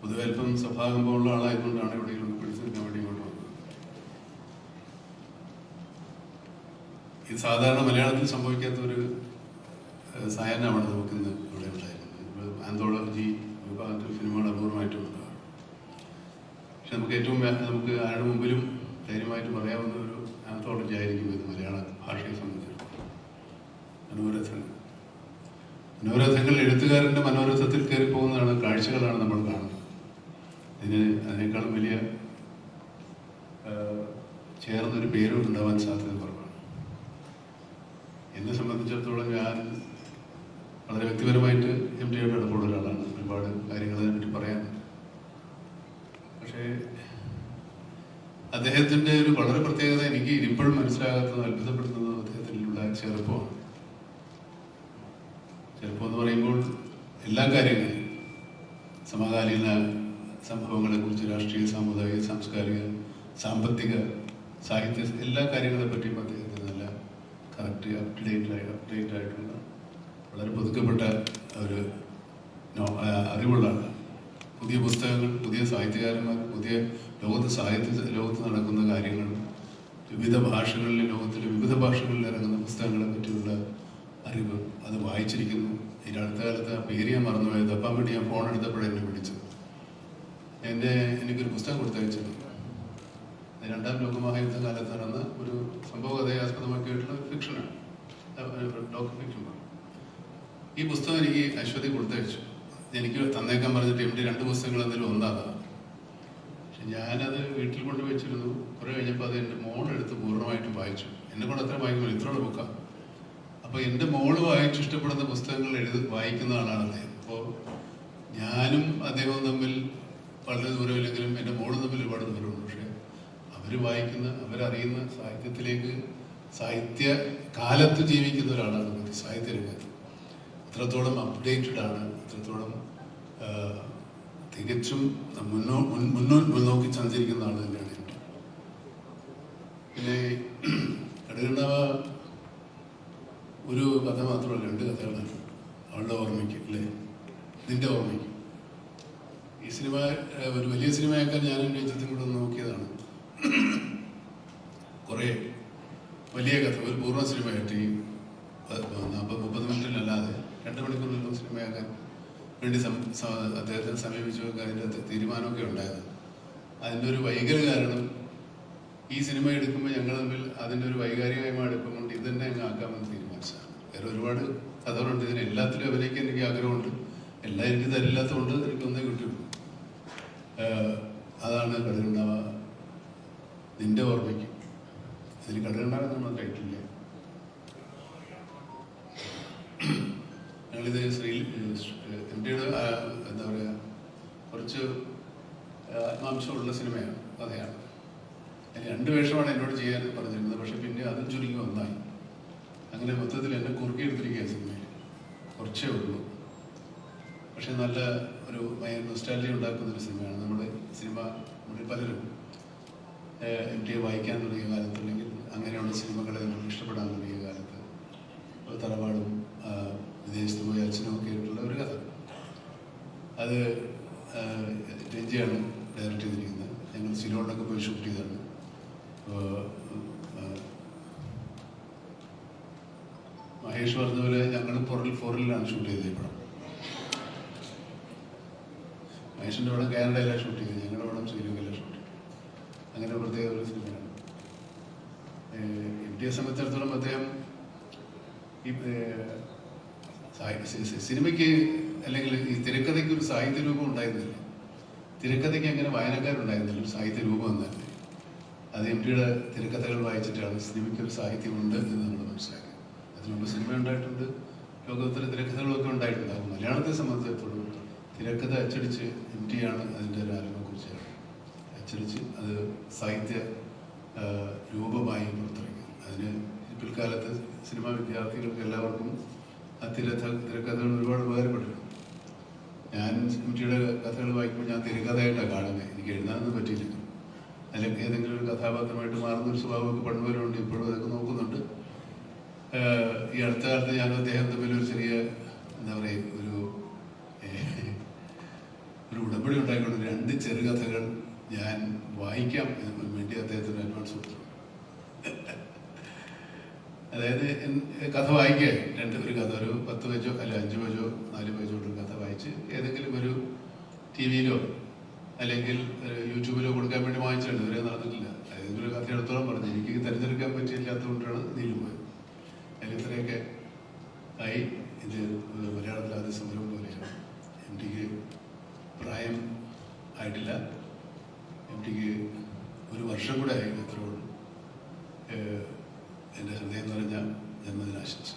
പൊതുവെ അല്പം സ്വഭാവമുള്ള ആളായതുകൊണ്ടാണ് എവിടെയെങ്കിലും പിടിച്ചു നിൽക്കാൻ വേണ്ടി ഇങ്ങോട്ട് വന്നത്. ഇത് സാധാരണ മലയാളത്തിൽ സംഭവിക്കാത്തൊരു സായാഹ്നമാണ് നമുക്കിന്ന് ഇവിടെ ഉണ്ടായിരുന്നത്. ആന്തോളജി വിഭാഗത്തിൽ സിനിമകൾ അപൂർവമായിട്ടും ഉണ്ടാകും. പക്ഷെ നമുക്ക് നമുക്ക് ആരുടെ മുമ്പിലും ധൈര്യമായിട്ട് പറയാവുന്ന ഒരു ആന്തോളജി ആയിരിക്കും ഇത് മലയാള ഭാഷയെ സംബന്ധിച്ചിടത്തോളം. മനോരഥങ്ങൾ എഴുത്തുകാരൻ്റെ മനോരഥത്തിൽ കയറി പോകുന്നതാണ്, കാഴ്ചകളാണ് നമ്മൾ കാണുന്നത്. അതിനേക്കാളും വലിയ ചേർന്നൊരു പേരും ഉണ്ടാവാൻ സാധ്യത കുറവാണ്. എന്നെ സംബന്ധിച്ചിടത്തോളം ഞാൻ വളരെ വ്യക്തിപരമായിട്ട് MTയുടെ അടുപ്പമുള്ള ഒരാളാണ്. ഒരുപാട് കാര്യങ്ങൾ അതിനെപ്പറ്റി പറയാനുണ്ട്. പക്ഷേ അദ്ദേഹത്തിൻ്റെ ഒരു വളരെ പ്രത്യേകത എനിക്ക് ഇപ്പോഴും മനസ്സിലാകാത്തതും അത്ഭുതപ്പെടുത്തുന്നതും അദ്ദേഹത്തിലുള്ള ചെറുപ്പമാണ്. ചെറുപ്പം എന്ന് പറയുമ്പോൾ എല്ലാ കാര്യങ്ങളും, സമകാലീന സംഭവങ്ങളെക്കുറിച്ച്, രാഷ്ട്രീയ, സാമുദായിക, സാംസ്കാരിക, സാമ്പത്തിക, സാഹിത്യ, എല്ലാ കാര്യങ്ങളെ പറ്റിയും അദ്ദേഹത്തിന് നല്ല കറക്റ്റ് അപ്ഡേറ്റ് ആയിട്ടുള്ള വളരെ പുതുക്കപ്പെട്ട ഒരു അറിവുള്ളതാണ്. പുതിയ പുസ്തകങ്ങൾ, പുതിയ സാഹിത്യകാരന്മാർ, പുതിയ ലോകത്ത് നടക്കുന്ന കാര്യങ്ങൾ, വിവിധ ഭാഷകളിൽ, ലോകത്തിലെ വിവിധ ഭാഷകളിൽ ഇറങ്ങുന്ന പുസ്തകങ്ങളെ പറ്റിയുള്ള അറിവ്, അത് വായിച്ചിരിക്കുന്നു. ഇതിൻ്റെ അടുത്ത കാലത്ത് ആ പേര് ഞാൻ മറന്നുപോയത്, തപ്പാൻ വേണ്ടി ഞാൻ ഫോൺ എടുത്തപ്പോഴേ എന്നെ വിളിച്ചത്. എനിക്കൊരു പുസ്തകം കൊടുത്തയച്ചത് രണ്ടാം ലോകമഹായുദ്ധ കാലത്ത് നടന്ന ഒരു സംഭവ കഥയെ ആസ്പദമാക്കിയിട്ടുള്ള ഫിക്ഷനാണ്, ഡോക്യു ഫിക്ഷൻ. ഈ പുസ്തകം എനിക്ക് അശ്വതി കൊടുത്തയച്ചു. എനിക്ക് തന്നേക്കാൻ പറഞ്ഞിട്ട് MT 2 പുസ്തകങ്ങൾ എന്തെങ്കിലും ഒന്നാതാണ്. പക്ഷെ ഞാനത് വീട്ടിൽ കൊണ്ട് വെച്ചിരുന്നു. കുറേ കഴിഞ്ഞപ്പോൾ അത് എൻ്റെ മോളെടുത്ത് പൂർണ്ണമായിട്ടും വായിച്ചു. എന്നെ കൊണ്ട് അത്ര വായിക്കുമ്പോൾ ഇത്രയുള്ള ബുക്കാണ്. അപ്പോൾ എൻ്റെ മോള് വായിച്ച് ഇഷ്ടപ്പെടുന്ന പുസ്തകങ്ങൾ വായിക്കുന്ന ആളാണ് അദ്ദേഹം. അപ്പോൾ ഞാനും അദ്ദേഹവും തമ്മിൽ വളരെ ദൂരമില്ലെങ്കിലും എൻ്റെ മോളും തമ്മിൽ ഒരുപാട് ദൂരമുണ്ട്. പക്ഷേ അവർ വായിക്കുന്ന, അവരറിയുന്ന സാഹിത്യത്തിലേക്ക്, സാഹിത്യ കാലത്ത് ജീവിക്കുന്ന ഒരാളാണ്. സാഹിത്യ രംഗത്ത് എത്രത്തോളം അപ്ഡേറ്റഡ് ആണ്, എത്രത്തോളം തികച്ചും മുന്നോക്കി സഞ്ചരിക്കുന്ന ആൾ തന്നെയാണ് എനിക്ക്. പിന്നെ കടുകണ്ണാവ ഒരു കഥ മാത്രമല്ല, 2 കഥകളാണ്. അവളുടെ ഓർമ്മയ്ക്ക്, അല്ലേ, നിന്റെ ഓർമ്മയ്ക്ക്. ഈ സിനിമ ഒരു വലിയ സിനിമയാക്കാൻ ഞാൻ എൻ്റെ ചിത്രം കൂടെ നോക്കിയതാണ്. കുറേ വലിയ കഥ, ഒരു പൂർണ്ണ സിനിമയായിട്ട് ഈ 40-30 മിനിറ്റിലല്ലാതെ 2 മണിക്കൂറിലുള്ള സിനിമയാക്കാൻ വേണ്ടി അദ്ദേഹത്തെ സമീപിച്ചു. അതിൻ്റെ തീരുമാനമൊക്കെ ഉണ്ടായത്. അതിൻ്റെ ഒരു വൈകല്യ കാരണം, ഈ സിനിമ എടുക്കുമ്പോൾ ഞങ്ങൾ തമ്മിൽ അതിൻ്റെ ഒരു വൈകാരികമായ അടുപ്പം കൊണ്ട് ഇത് തന്നെ അങ്ങ് ആക്കാമെന്ന് തീരുമാനിച്ചതാണ്. വേറെ ഒരുപാട് കഥകളുണ്ട്. ഇതിന് എല്ലാത്തിലും അഭിനയിക്കാൻ എനിക്ക് ആഗ്രഹമുണ്ട്. എല്ലാം എനിക്ക് തരില്ലാത്തതുകൊണ്ട് എനിക്കൊന്നേ കിട്ടുള്ളൂ. അതാണ് കടുകണ്ണാവ നിന്റെ ഓർമ്മയ്ക്ക്. അതിൽ കടുകണ്ണാവ നമ്മൾ ടൈറ്റില്ല. ഞങ്ങളിത് MTയുടെ എന്താ പറയുക, കുറച്ച് ആത്മാംശമുള്ള സിനിമയാണ്, കഥയാണ്. അതിന് 2 വേഷമാണ് എന്നോട് ചെയ്യാൻ പറഞ്ഞിരുന്നത്. പക്ഷെ പിന്നെ അതും ചുരുങ്ങി ഒന്നായി. അങ്ങനെ മൊത്തത്തിൽ എന്നെ കുറുക്കിയെടുത്തിരിക്കുക സിനിമയിൽ. കുറച്ചേ ഉള്ളൂ, പക്ഷെ നല്ല ഒരു നൊസ്റ്റാൾജിയ ഉണ്ടാക്കുന്നൊരു സിനിമയാണ്. നമ്മുടെ സിനിമ, നമ്മുടെ പലരും MTയെ വായിക്കാൻ തുടങ്ങിയ കാലത്ത്, അല്ലെങ്കിൽ അങ്ങനെയുള്ള സിനിമകളെ നമ്മൾ ഇഷ്ടപ്പെടാൻ തുടങ്ങിയ കാലത്ത്, തറവാടും വിദേശത്ത് പോയി അച്ഛനും ഒക്കെ ആയിട്ടുള്ള ഒരു കഥ. അത് രഞ്ജിയാണ് ഡയറക്റ്റ് ചെയ്തിരിക്കുന്നത്. ഞങ്ങൾ സിലോണിലൊക്കെ പോയി ഷൂട്ട് ചെയ്തതാണ്. മഹേഷ് പറഞ്ഞതുപോലെ ഞങ്ങൾ ഫോറിലാണ് ഷൂട്ട് ചെയ്തത്. ഈ പടം മഹേഷിൻ്റെ പടം കാനഡയിലാണ് ഷൂട്ട് ചെയ്തത്, ഞങ്ങളുടെ പടം ശ്രീലങ്കയിലാണ് ഷൂട്ട് ചെയ്തത്. അങ്ങനെ പ്രത്യേക ഒരു സിനിമയാണ്. MTയെ സംബന്ധിച്ചിടത്തോളം അദ്ദേഹം ഈ സിനിമയ്ക്ക്, അല്ലെങ്കിൽ ഈ തിരക്കഥയ്ക്ക് ഒരു സാഹിത്യ രൂപം ഉണ്ടായിരുന്നില്ല. തിരക്കഥയ്ക്ക് അങ്ങനെ വായനക്കാരുണ്ടായിരുന്നില്ല, ഒരു സാഹിത്യ രൂപം എന്നല്ലേ. അത് MTയുടെ തിരക്കഥകൾ വായിച്ചിട്ടാണ് സിനിമയ്ക്ക് ഒരു സാഹിത്യമുണ്ട് എന്ന് നമ്മൾ മനസ്സിലാക്കി. അതിനുമുമ്പ് സിനിമ ഉണ്ടായിട്ടുണ്ട്, ലോകത്തിലെ തിരക്കഥകളൊക്കെ ഉണ്ടായിട്ടുണ്ടാകും. മലയാളത്തെ സംബന്ധിച്ചിടത്തോളം തിരക്കഥ അച്ചടിച്ച് MTയാണ് അതിൻ്റെ ഒരു ആരംഭക്കുറിച്ച് അച്ചടിച്ച് അത് സാഹിത്യ രൂപമായി പുറത്തിറങ്ങി. അതിന് പിൽക്കാലത്ത് സിനിമാ വിദ്യാർത്ഥികൾക്ക് എല്ലാവർക്കും ആ തിരക്കഥകൾ ഒരുപാട് ഉപകാരപ്പെട്ടിട്ടുണ്ട്. ഞാൻ MTയുടെ കഥകൾ വായിക്കുമ്പോൾ ഞാൻ തിരക്കഥയായിട്ടാണ് കാണുന്നത്. എനിക്ക് എഴുതാനൊന്നും പറ്റിയില്ല. അല്ലെങ്കിൽ ഏതെങ്കിലും ഒരു കഥാപാത്രമായിട്ട് മാറുന്നൊരു സ്വഭാവമൊക്കെ പണ്ടുവരുന്നുണ്ട്, ഇപ്പോഴും അതൊക്കെ നോക്കുന്നുണ്ട്. ഈ അടുത്ത കാലത്ത് ഞാനും അദ്ദേഹം തമ്മിൽ ഒരു ചെറിയ, എന്താ പറയുക, ഒരു ഉടമ്പടി ഉണ്ടായിക്കൊണ്ട് 2 ചെറുകഥകൾ ഞാൻ വായിക്കാം എന്ന് വേണ്ടി അദ്ദേഹത്തിന് അഡ്വാൻസ് കൊടുത്തു. അതായത് കഥ വായിക്കുക, ഒരു കഥ ഒരു 10 പേജോ അല്ല 5 പേജോ 4 പേജോ ഒരു കഥ വായിച്ച് ഏതെങ്കിലും ഒരു TV-യിലോ അല്ലെങ്കിൽ യൂട്യൂബിലോ കൊടുക്കാൻ വേണ്ടി വാങ്ങിച്ചിട്ടുണ്ട്. ഇതുവരെ നടന്നിട്ടില്ല. ഏതെങ്കിലും ഒരു കഥ എടുത്തോളം പറഞ്ഞു. എനിക്ക് തിരഞ്ഞെടുക്കാൻ പറ്റിയില്ലാത്തതുകൊണ്ടാണ് നീലു പോയത്. അതിൽ ഇത്രയൊക്കെ ആയി. ഇത് മലയാളത്തിൽ ആദ്യ സമരം പോലെയാണ്. MTക്ക് പ്രായം ആയിട്ടില്ല. MTക്ക് 1 വർഷം കൂടെ ആയി. അത്രേ ഉള്ളൂ. എൻ്റെ ഹൃദയം നിറഞ്ഞ ജന്മദിനാശംസ.